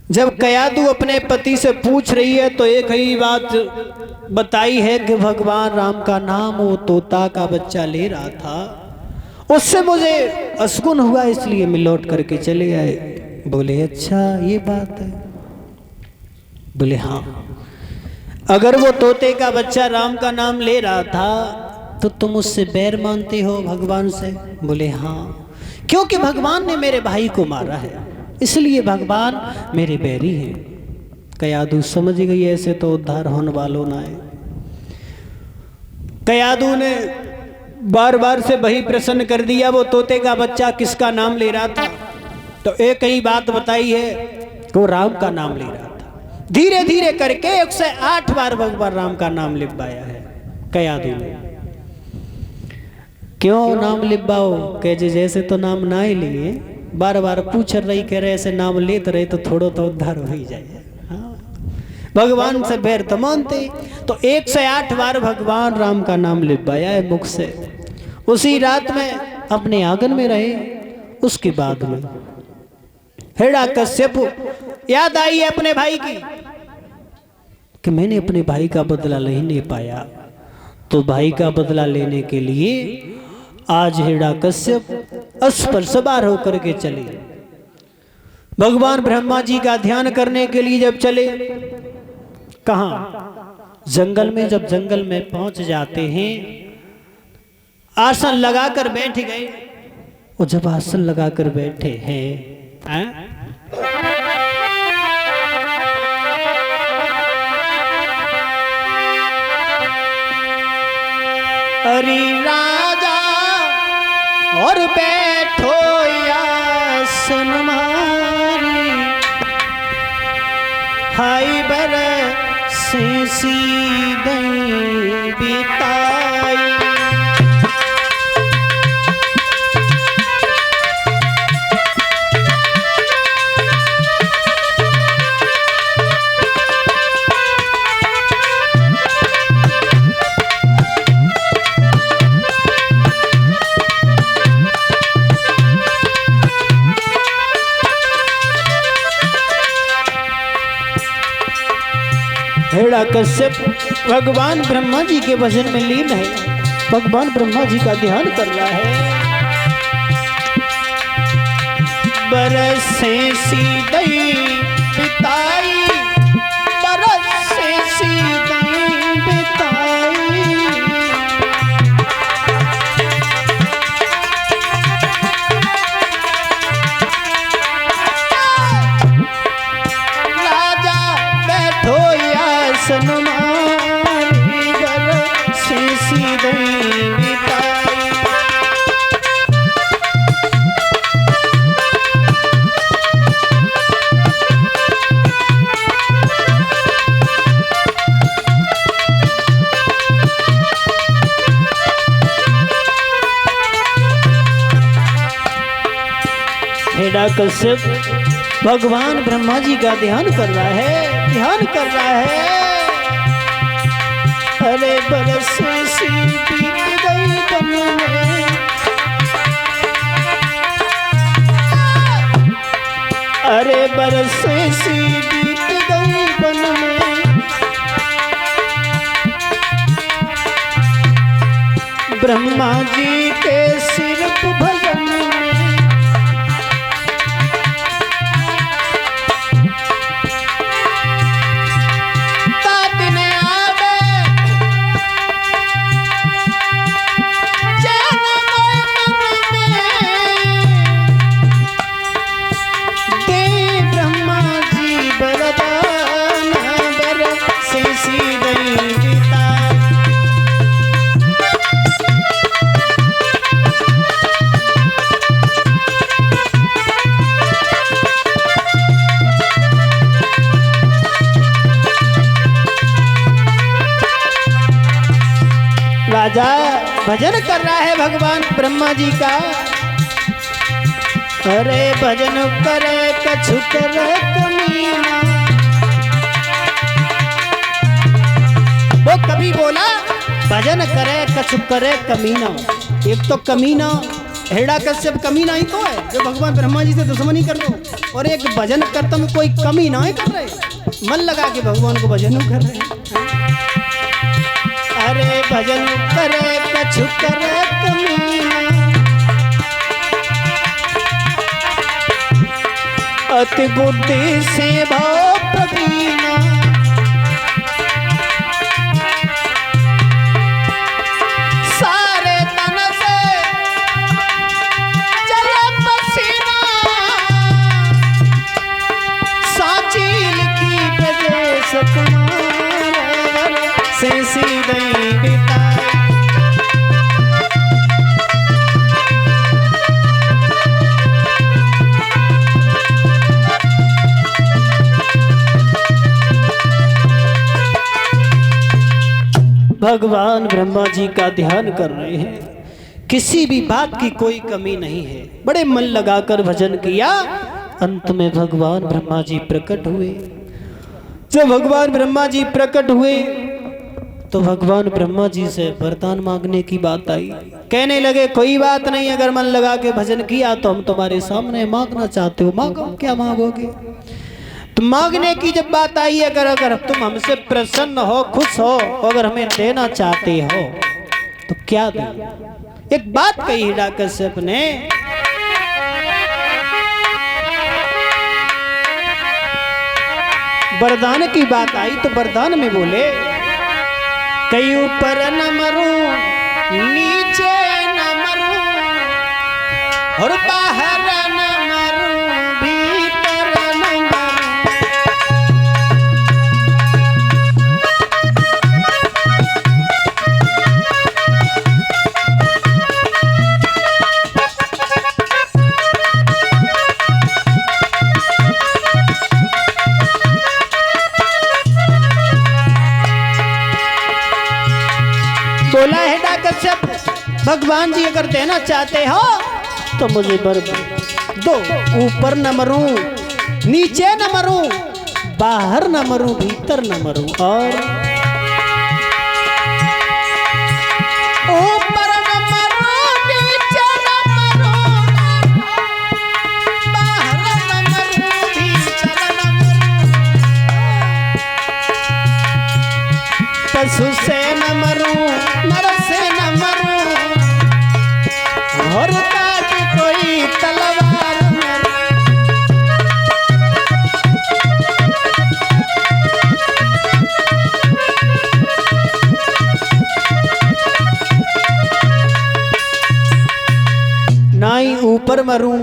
जब कयादू अपने पति से पूछ रही है तो एक ही बात बताई है कि भगवान राम का नाम वो तोता का बच्चा ले रहा था, उससे मुझे असगुन हुआ इसलिए मैं लौट करके चले आए। बोले अच्छा ये बात है? बोले हाँ। अगर वो तोते का बच्चा राम का नाम ले रहा था तो तुम उससे बैर मानते हो भगवान से? बोले हाँ, क्योंकि भगवान ने मेरे भाई को मारा है इसलिए भगवान मेरे बैरी हैं। कयादू समझ गई ऐसे तो उद्धार होने वालों ना है। कयादू ने बार बार से वही प्रश्न कर दिया वो तोते का बच्चा किसका नाम ले रहा था, तो एक ही बात बताई है कि वो राम का नाम ले रहा था। धीरे धीरे करके 108 बार भगवान राम का नाम लिखवाया है कयादू ने। क्यों नाम लिखवाओ? कह जैसे तो नाम ना ही लिए, बार बार पूछ रही, कह रहे ऐसे नाम लेते रहे तो थोड़ा तो उद्धार हो ही जाए। हाँ। भगवान से बैर तो मानते, तो 108 बार भगवान राम का नाम लिखवाया है मुख से। उसी रात में अपने आंगन में रहे। उसके बाद में हिरण्यकश्यप याद आई अपने भाई की कि मैंने अपने भाई का बदला नहीं ले पाया, तो भाई का बदला लेने के लिए आज हिरण्यकश्यप अश्व पर सवार होकर के चले। भगवान ब्रह्मा जी का ध्यान करने के लिए जब चले, कहाँ? जंगल में। जब जंगल में पहुंच जाते हैं, आसन लगाकर बैठ गए। और जब आसन लगाकर बैठे हैं, अरे राजा और बैठो आसन मारी, हाय बरसे सीधई बिताई। हिरण्यकश्यप भगवान ब्रह्मा जी के भजन में लीन है, भगवान ब्रह्मा जी का ध्यान कर रहा है। बरसे सीधई बिताई, बरसे सीधई बिताई। राजा बैठो आसन मारी, बरसे सीधई बिताई। हिरण्यकश्यप भगवान ब्रह्मा जी का ध्यान कर रहा है, ध्यान कर रहा है। अरे बरसों सी बीत गई बन में, अरे बरसों सी बीत गई बन में। ब्रह्मा जी के सिर्फ भजन में राजा भजन कर रहा है भगवान ब्रह्मा जी का। अरे भजन करे कछु करे कमीना, वो कभी बोला भजन करे कछु करे कमीना। एक तो कमीना हिरण्यकश्यप कमीना ही तो है जो भगवान ब्रह्मा जी से दुश्मनी कर दो, और एक भजन करते में कोई कमी ना कर रहे, मन लगा के भगवान को भजन कर रहे हैं। अरे भजन करे कछु करे कमी ना, अति बुद्धि से भाव प्रवीणा, सारे तन से चले पसीना, साची लिखी बजे सपना से सीधई बिता। भगवान ब्रह्मा जी का ध्यान कर रहे हैं, किसी भी बात की कोई कमी नहीं है। बड़े मन लगाकर भजन किया, अंत में भगवान ब्रह्मा जी प्रकट हुए। जब भगवान ब्रह्मा जी प्रकट हुए तो भगवान ब्रह्मा जी से वरदान मांगने की बात आई। कहने लगे कोई बात नहीं, अगर मन लगा के भजन किया तो हम तुम्हारे सामने मांगना चाहते हो, मांगो। क्या मांगोगे? तो मांगने की जब बात आई, अगर तुम हमसे प्रसन्न हो, खुश हो, अगर हमें देना चाहते हो तो क्या दे? एक बात कही हिरण्यकश्यप ने, वरदान की बात आई तो वरदान में बोले कई ऊपर न मरूं नीचे न मरूं और बाहर न मरूं भीतर न मरूं। बोला है हिरण्यकश्यप, भगवान जी अगर देना चाहते हो तो मुझे वर दो, ऊपर न मरूं नीचे न मरूं बाहर न मरूं भीतर न मरूं, और ऊपर न मरूं नीचे न मरूं बाहर न मरूं भीतर न मरूं, पशु से न मरूं नर से न मरूं और काट कोई तलवार मरूं। ना ही ऊपर मरूं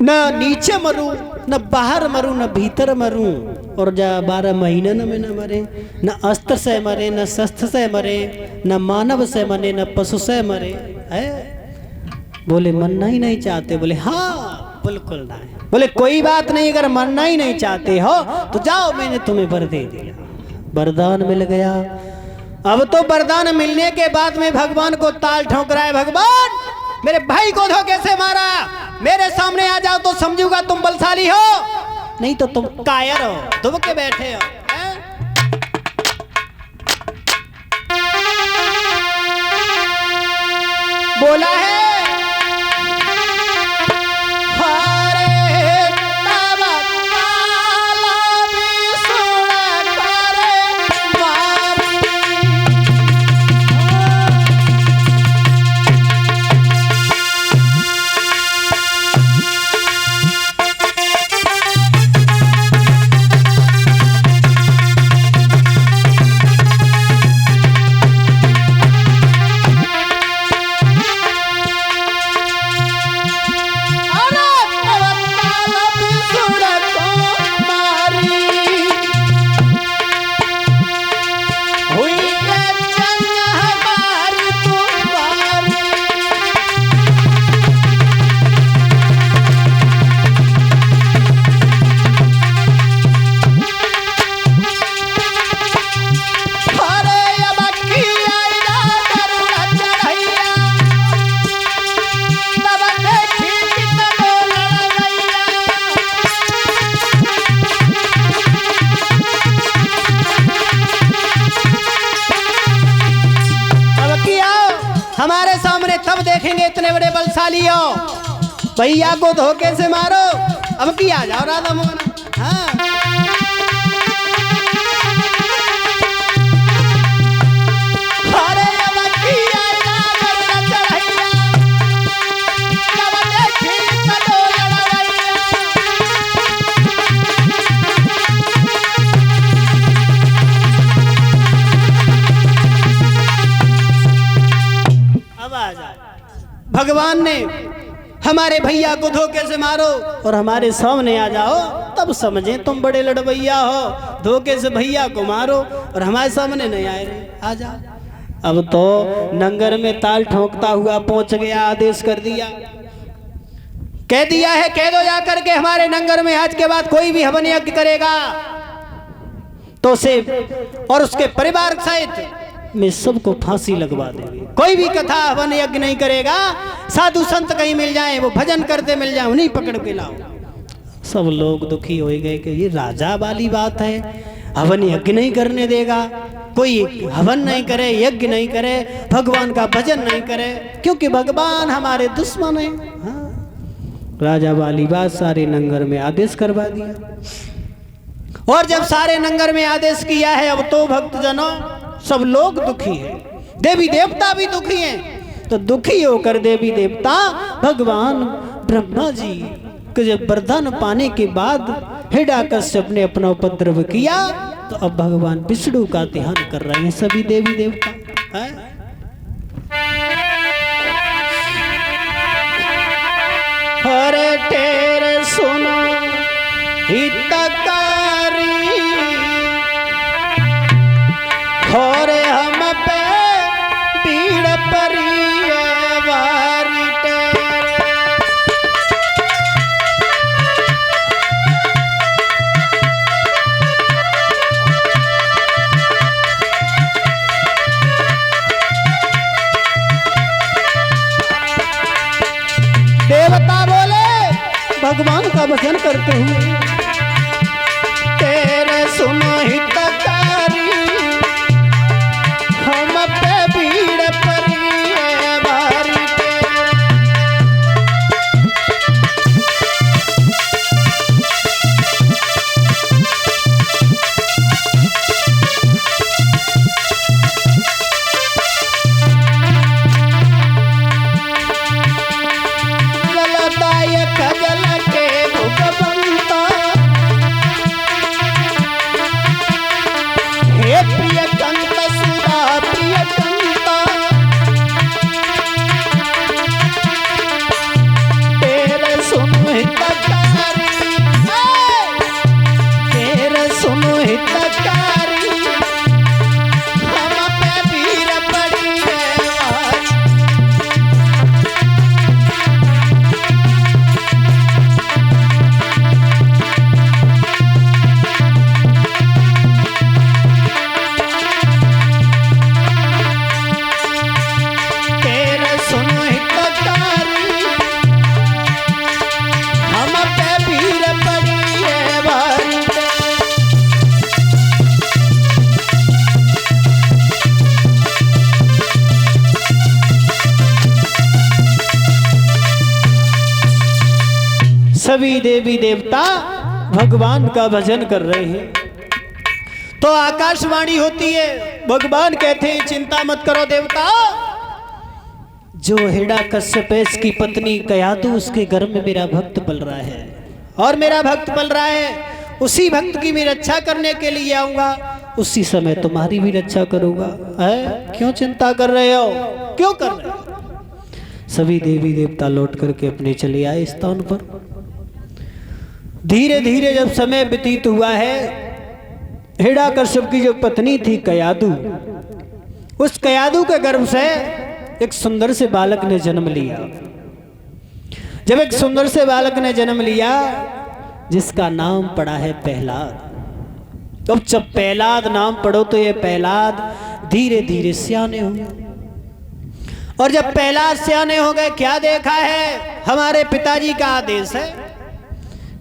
न नीचे मरूं न बाहर मरूं न भीतर मरूं, और जा 12 महीने में न मरे, न अस्त्र से मरे न शस्त्र से मरे, न मानव से मरे न पशु से मरे है। बोले मरना ही नहीं चाहते? बोले हाँ बिल्कुल नहीं। बोले कोई बात नहीं, अगर मरना ही नहीं चाहते हो तो जाओ, मैंने तुम्हें वर दे दिया। वरदान मिल गया। अब तो वरदान मिलने के बाद में भगवान को ताल ठोकराए, भगवान मेरे भाई को धोखे से मारा, मेरे सामने आ जाओ तो समझूंगा तुम बलशाली हो, नहीं तो तुम कायर हो, दुब के बैठे हो। बोला है हमारे सामने तब देखेंगे इतने बड़े बलशाली हो, भैया को धोखे से मारो, अब की आ जाओ राधा मोहन। हाँ अरे अब की आ जाओ चढ़ैया, जब देखी कदो लड़वैया। अब आ जाओ। भगवान ने हमारे भैया को धोखे से मारो और हमारे सामने आ जाओ, तब समझे तुम बड़े लड़वैया हो। धोखे से भैया को मारो और हमारे सामने नहीं आए रहे, आ जाओ। अब तो नंगर में ताल ठोकता हुआ पहुंच गया, आदेश कर दिया, कह दिया है, कह दो जाकर के हमारे नंगर में आज के बाद कोई भी हवन यज्ञ करेगा तो उसे और उसके परिवार सहित में सबको फांसी लगवा देंगे। कोई भी कथा हवन यज्ञ नहीं करेगा, साधु संत कहीं मिल जाए, वो भजन करते मिल जाए, उन्हीं पकड़ के लाओ। सब लोग दुखी हो गए कि ये राजा वाली बात है, हवन यज्ञ नहीं करने देगा, कोई हवन नहीं करे, यज्ञ नहीं करे, भगवान का भजन नहीं करे, क्योंकि भगवान हमारे दुश्मन है। हाँ। राजा वाली बात सारे नंगर में आदेश करवा दिया। और जब सारे नंगर में आदेश किया है, अब तो भक्तजनों सब लोग दुखी हैं, देवी देवता भी दुखी हैं। तो दुखी होकर देवी देवता भगवान ब्रह्मा जी के जब वरदान पाने के बाद हिरण्यकश्यप ने अपना उपद्रव किया, तो अब भगवान विष्णु का ध्यान कर रहे हैं सभी देवी देवता। अरे तेरे सुनो हितकारी, और हम पे पीड़ परी वारी तेरे। देवता बोले भगवान का भजन करते हुए, तेरे सुनो हितकारी, हम पे भीड़ परी भारी तेरे। ललदायक जल के भुगवंता, हे प्रिय कंत सुधा प्रिय कंता, तेरे सुनो हितकारी, तेरे सुनो हितकारी, हम पे भीड़ पड़ी है। तेरे सुनो हितकारी, हम पे भीड़ पड़ी है भारी। सभी देवी देवता भगवान का भजन कर रहे हैं, तो आकाशवाणी होती है, भगवान कहते हैं चिंता मत करो देवता, जो हिरण्यकश्यप की पत्नी कयादू, उसके घर में मेरा भक्त पल रहा है, और मेरा भक्त पल रहा है, उसी भक्त की मैं रक्षा करने के लिए आऊंगा, उसी समय तुम्हारी भी रक्षा करूंगा। क्यों चिंता कर रहे हो, क्यों कर रहे हो? सभी देवी देवता लौट करके अपने चले आए स्थान पर। धीरे धीरे जब समय व्यतीत हुआ है, हिरण्यकश्यप की जो पत्नी थी कयादू, उस कयादू के गर्भ से एक सुंदर से बालक ने जन्म लिया। जब एक सुंदर से बालक ने जन्म लिया जिसका नाम पड़ा है प्रहलाद। तो जब प्रहलाद नाम पढ़ो तो ये प्रहलाद धीरे धीरे सियाने हुए, और जब प्रहलाद सियाने हो गए, क्या देखा है, हमारे पिताजी का आदेश है,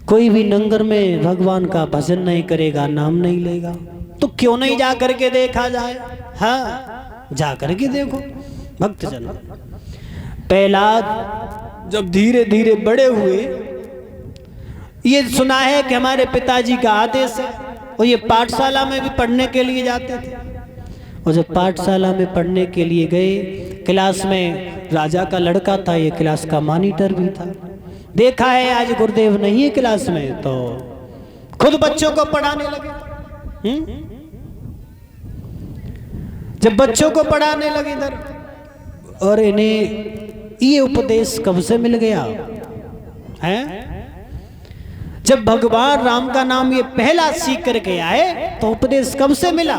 कोई भी नंगर में भगवान का भजन नहीं करेगा, नाम नहीं लेगा, तो क्यों नहीं जा करके देखा जाए। हाँ, जा करके देखो भक्तजन। प्रहलाद जब धीरे धीरे बड़े हुए ये सुना है कि हमारे पिताजी का आदेश है, और ये पाठशाला में भी पढ़ने के लिए जाते थे। और जब पाठशाला में पढ़ने के लिए गए, क्लास में राजा का लड़का था, ये क्लास का मॉनिटर भी था। देखा है आज गुरुदेव नहीं है क्लास में, तो खुद बच्चों को पढ़ाने लगे। जब बच्चों को पढ़ाने लगे इधर, और इन्हें ये उपदेश कब से मिल गया है? जब भगवान राम का नाम ये पहला सीख करके आए तो उपदेश कब से मिला?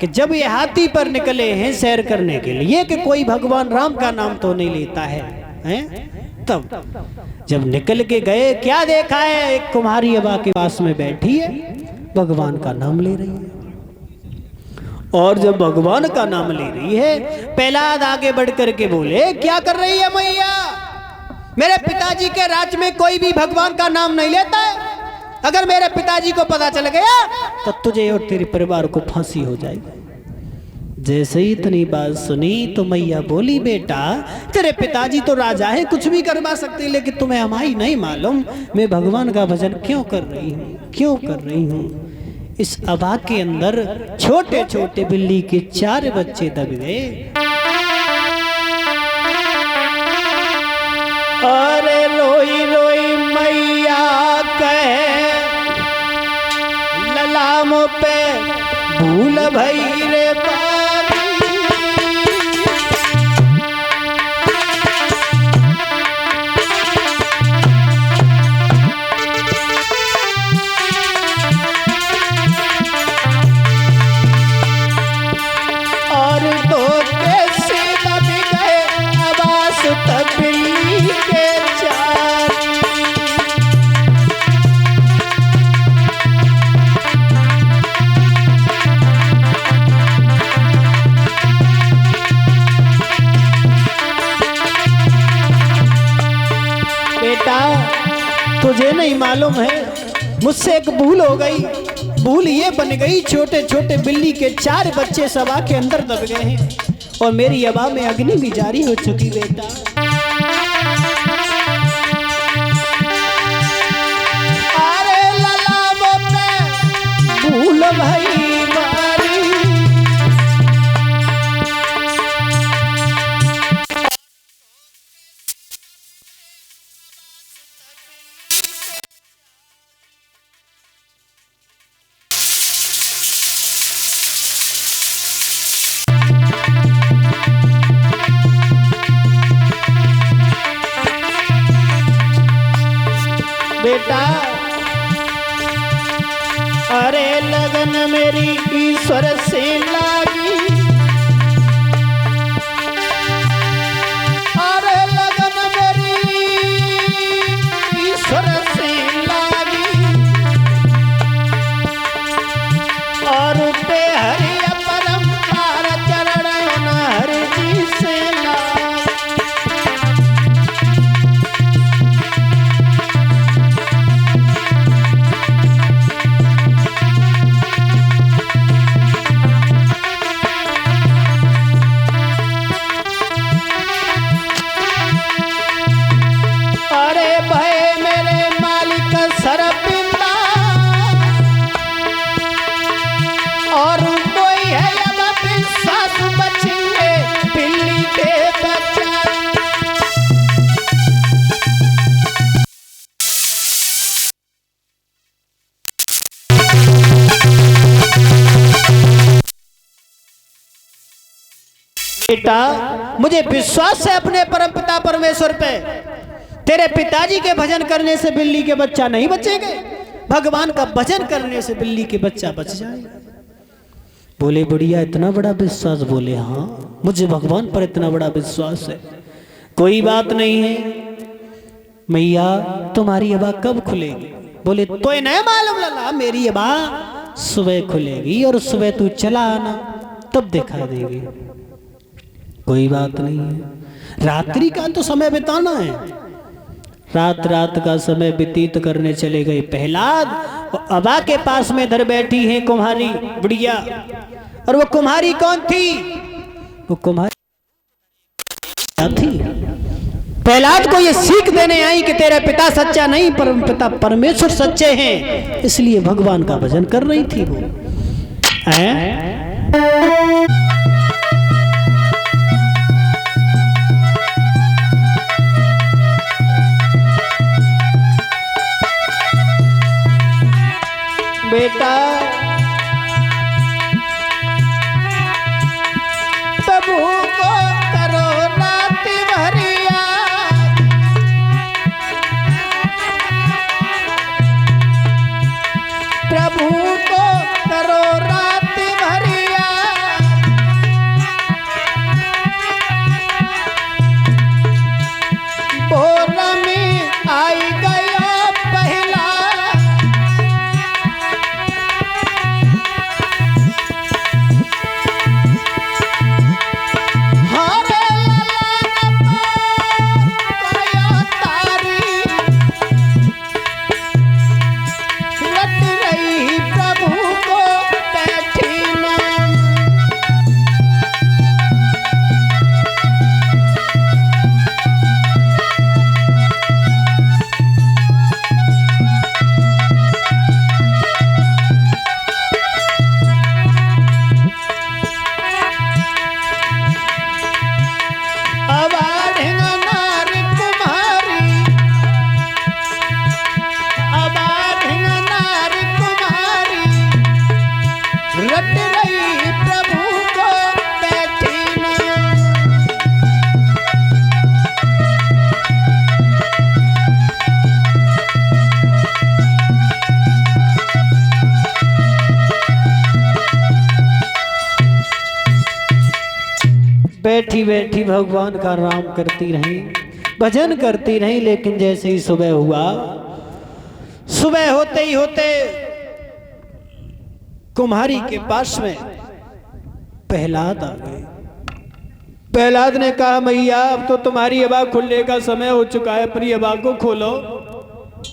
कि जब ये हाथी पर निकले हैं सैर करने के लिए, कि कोई भगवान राम का नाम तो नहीं लेता है, हैं? तब जब निकल के गए, क्या देखा है? एक कुम्हारी अबा के पास में बैठी है, भगवान का नाम ले रही है। और जब भगवान का नाम ले रही है, प्रहलाद आगे बढ़ करके बोले, क्या कर रही है मैया? मेरे पिताजी के राज्य में कोई भी भगवान का नाम नहीं लेता है। अगर मेरे पिताजी को पता चल गया तो तुझे और तेरे परिवार को फांसी हो जाएगी। जैसे ही इतनी बात सुनी तो मैया बोली, बेटा तेरे पिताजी तो राजा हैं, कुछ भी करवा सकते, लेकिन तुम्हें हमारी नहीं मालूम मैं भगवान का भजन क्यों कर रही हूँ, क्यों कर रही हूँ। इस अबा के अंदर छोटे छोटे बिल्ली के 4 बच्चे दब गए। अरे रोई रोई मैया कहे, ललाम पे भूल भई रे बाबी। और दो कैसे दब गए आवाज तबली के 4। बेटा तुझे नहीं मालूम है, मुझसे एक भूल हो गई। भूल ये बन गई, छोटे छोटे बिल्ली के 4 बच्चे सभा के अंदर दब गए हैं, और मेरी अबा में अग्नि भी जारी हो चुकी। बेटा अरे ललाम पे भूल भई बारी। बेटा अरे लगन मेरी ईश्वर से लागी, अरे लगन मेरी ईश्वर से लागी। और पे हरि परंपार चरण हरि जी से लागी। और कोई है अब विश्वास बचेंगे बिल्ली के बच्चा। बेटा मुझे विश्वास है अपने परमपिता परमेश्वर पे, तेरे पिताजी के भजन करने से बिल्ली के बच्चा नहीं बचेंगे, भगवान का भजन करने से बिल्ली के बच्चा बच जाएगा। बोले बढ़िया, इतना बड़ा विश्वास? बोले हाँ, मुझे भगवान पर इतना बड़ा विश्वास है। कोई बात नहीं है मैया, तुम्हारी अबा कब खुलेगी? बोले तो नहीं मालूम लला, मेरी अबा सुबह खुलेगी, और सुबह तू चला आना तब दिखा देगी। कोई बात नहीं है, रात्रि का तो समय बिताना है। रात रात का समय व्यतीत करने चले गए प्रहलाद, और अबा के पास में इधर बैठी है कुम्हारी बुढ़िया। और वो कुम्हारी कौन थी? वो कुम्हारी थी प्रहलाद को ये सीख देने आई कि तेरा पिता सच्चा नहीं, पर पिता परमेश्वर सच्चे हैं, इसलिए भगवान का भजन कर रही थी वो। बेटा प्रभु को करो रात भरिया, प्रभु को करो रात भरिया, भोर में आई गया पहला, बैठी बैठी भगवान का नाम करती रही, भजन करती रही। लेकिन जैसे ही सुबह हुआ, सुबह होते ही होते कुम्हारी के पास में प्रहलाद आ गए। प्रहलाद ने कहा, मैया अब तो तुम्हारी अबा खुलने का समय हो चुका है, अपनी अबा को खोलो।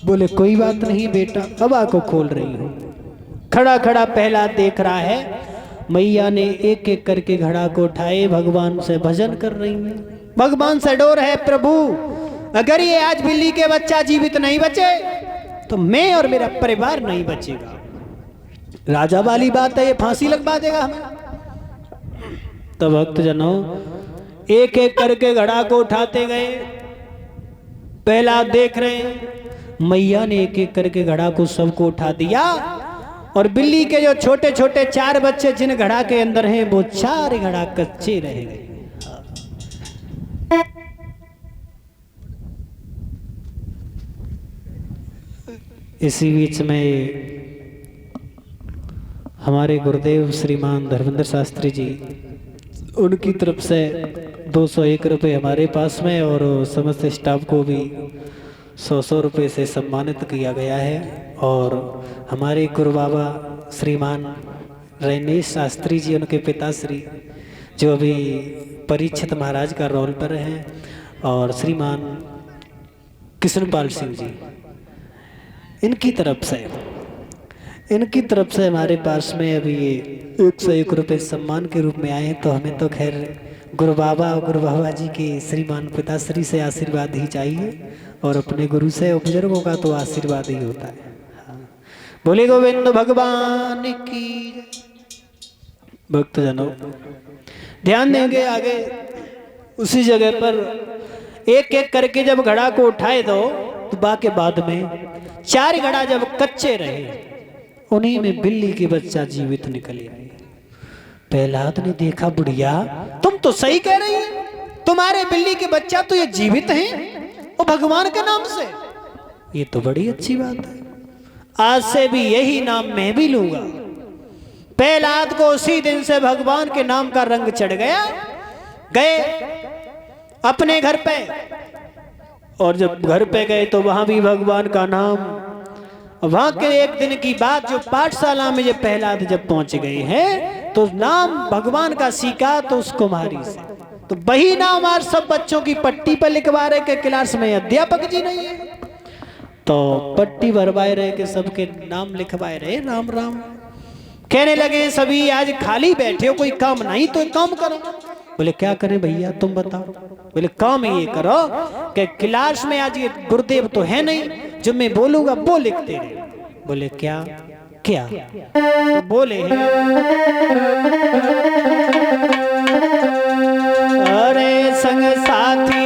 बोले कोई बात नहीं बेटा, अबा को खोल रही हूं। खड़ा खड़ा प्रहलाद देख रहा है, मैया ने एक एक करके घड़ा को उठाए, भगवान से भजन कर रही है। भगवान से डोर है, प्रभु अगर ये आज बिल्ली के बच्चा जीवित नहीं बचे तो मैं और मेरा परिवार नहीं बचेगा। राजा वाली बात है, ये फांसी लगवा देगा हमें। तो भक्त जनों एक एक करके घड़ा को उठाते गए। पहला देख रहे हैं, मैया ने एक एक करके घड़ा को सबको उठा दिया, और बिल्ली के जो छोटे छोटे 4 बच्चे जिन घड़ा के अंदर हैं, वो 4 घड़ा कच्चे रह गए। इसी बीच में हमारे गुरुदेव श्रीमान धर्मेंद्र शास्त्री जी, उनकी तरफ से 201 रुपये हमारे पास में, और समस्त स्टाफ को भी 100 रुपये से सम्मानित किया गया है। और हमारे गुरु बाबा श्रीमान रैनेश शास्त्री जी, उनके पिताश्री, जो अभी परीक्षित महाराज का रोल पर हैं, और श्रीमान कृष्णपाल सिंह जी, इनकी तरफ से हमारे पास में अभी ये 101 रुपये सम्मान के रूप में आए हैं। तो हमें तो खैर गुरु बाबा और गुरु बाबा जी के श्रीमान पिताश्री से आशीर्वाद ही चाहिए, और अपने गुरु से बुजुर्गों का तो आशीर्वाद ही होता है। बोले गोविंद भगवान की। भक्तजनों ध्यान देंगे आगे, उसी जगह पर एक एक करके जब घड़ा को उठाए दो, तो बाके बाद में 4 घड़ा जब कच्चे रहे, उन्हीं में बिल्ली के बच्चा जीवित निकले। प्रहलाद ने देखा, बुढ़िया तुम तो सही कह रही है, तुम्हारे बिल्ली के बच्चा तो ये जीवित हैं, वो भगवान के नाम से। ये तो बड़ी अच्छी बात है, आज से भी यही नाम मैं भी लूंगा। प्रहलाद को उसी दिन से भगवान के नाम का रंग चढ़ गया। गए अपने घर पे, और जब घर पे गए तो वहां भी भगवान का नाम। वहां के एक दिन की बात, जो पाठशाला में ये प्रहलाद जब पहुंच गए हैं, तो नाम भगवान का सीखा तो उस कुमारी से, तो वही नाम आज सब बच्चों की पट्टी पर लिखवा रहे के क्लास में अध्यापक जी नहीं है, तो पट्टी भरवाए रहे के सबके नाम लिखवाए रहे, राम राम। कहने लगे सभी आज खाली बैठे हो, कोई काम नहीं तो एक काम करो। बोले क्या करें भैया तुम बताओ। बोले काम ये करो कि क्लास में आज ये गुरुदेव तो है नहीं, जब मैं बोलूंगा वो लिखते रहे। बोले क्या क्या? तो बोले अरे संग साथी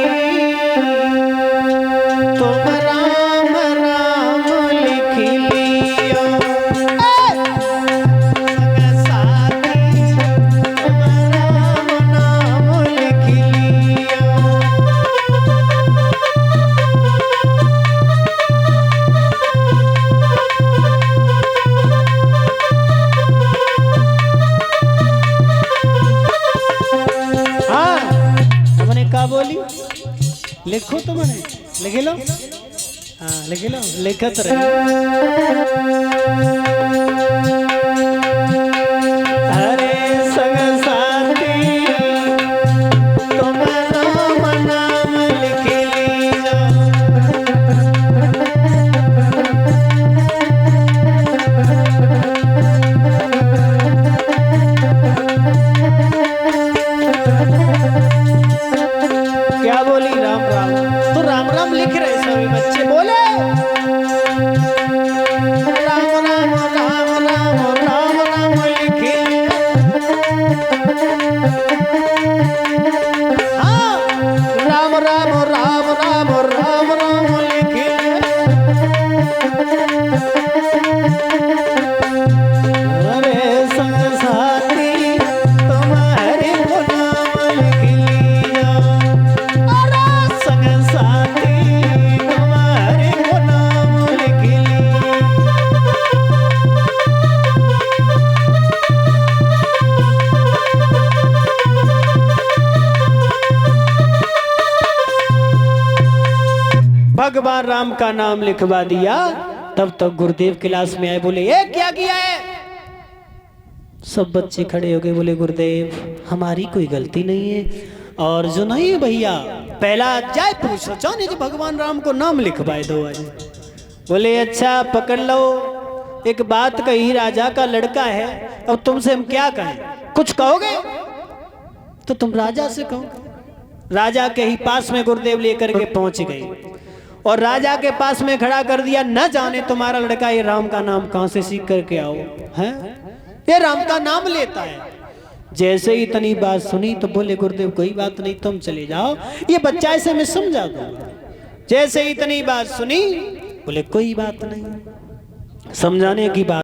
तुम राम राम लिख लियो, संग साथी तुम राम नाम लिख लियो। हाँ हमने क्या बोली? लिखो तो मैंने लिख लो। हाँ लिख लो, लिखत रहे। अरे संग साथी तुम राम नाम लिख लियो, क्या बोली? राम राम। तो राम राम लिख रहे सभी बच्चे, बोले राम राम राम राम राम राम लिखे। हाँ राम राम राम राम राम राम लिखे। अरे संग साथी तुम्हारे नाम लिख लिया, संग साथी तुम्हारे को नाम लिख लिया। भगवान राम का नाम लिखवा दिया। तब तक गुरुदेव क्लास में आए, बोले ये क्या किया है? सब बच्चे खड़े हो गए, बोले गुरुदेव हमारी कोई गलती नहीं है, और जो नहीं भैया पहला अध्याय पूछ लो, जाने जो भगवान राम को नाम लिखवाए दो आज। बोले अच्छा पकड़ लो, एक बात कही, राजा का लड़का है, अब तुमसे हम क्या कहें? कुछ कहोगे तो तुम राजा से कहो। राजा के ही पास में गुरुदेव लेकर के पहुंच गए और राजा के पास में खड़ा कर दिया। न जाने तुम्हारा लड़का ये राम का नाम कहां से सीख करके आओ है, ये राम का नाम लेता है। जैसे ही इतनी बात सुनी तो बोले गुरुदेव कोई बात नहीं, तुम चले जाओ, ये बच्चा ऐसे मैं समझा दूंगा। जैसे ही इतनी बात सुनी बोले कोई बात नहीं, समझाने की बात